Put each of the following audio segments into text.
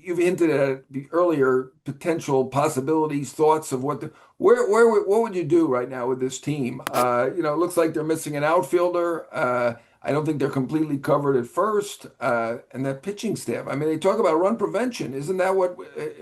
you've hinted at the earlier potential possibilities, thoughts of what would you do right now with this team? It looks like they're missing an outfielder. I don't think they're completely covered at first, and that pitching staff. I mean, they talk about run prevention. Isn't that what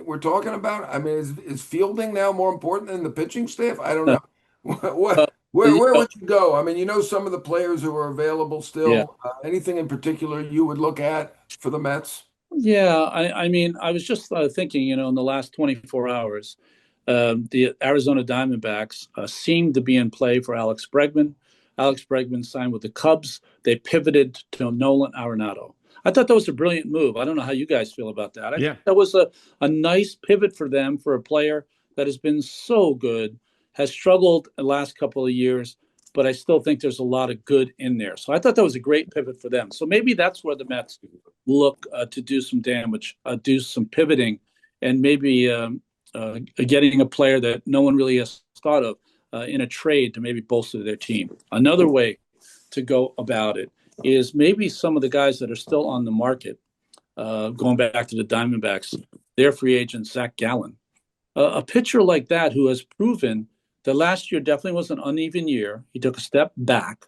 we're talking about? I mean, is fielding now more important than the pitching staff? I don't know. Uh, What, you where know, would you go? I mean, some of the players who are available yeah. still. Anything in particular you would look at for the Mets? Yeah, I mean, I was just thinking, in the last 24 hours, the Arizona Diamondbacks seemed to be in play for Alex Bregman. Alex Bregman signed with the Cubs. They pivoted to Nolan Arenado. I thought that was a brilliant move. I don't know how you guys feel about that. I think Yeah. that was a nice pivot for them for a player that has been so good, has struggled the last couple of years, but I still think there's a lot of good in there. So I thought that was a great pivot for them. So maybe that's where the Mets look to do some damage, do some pivoting, and maybe getting a player that no one really has thought of in a trade to maybe bolster their team. Another way to go about it is maybe some of the guys that are still on the market, going back to the Diamondbacks, their free agent, Zac Gallen. A pitcher like that who has proven that last year definitely was an uneven year. He took a step back.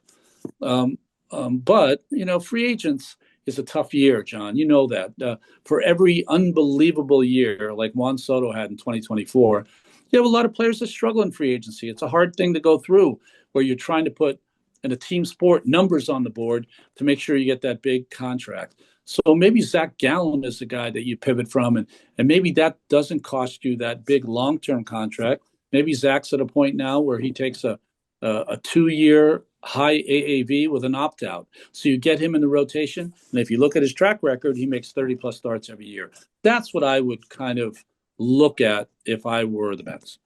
But, free agents is a tough year, John. You know that. For every unbelievable year like Juan Soto had in 2024, you have a lot of players that struggle in free agency. It's a hard thing to go through where you're trying to put in a team sport numbers on the board to make sure you get that big contract. So maybe Zac Gallen is the guy that you pivot from, and maybe that doesn't cost you that big long-term contract. Maybe Zach's at a point now where he takes a 2-year high AAV with an opt out. So you get him in the rotation. And if you look at his track record, he makes 30 plus starts every year. That's what I would kind of look at if I were the Mets.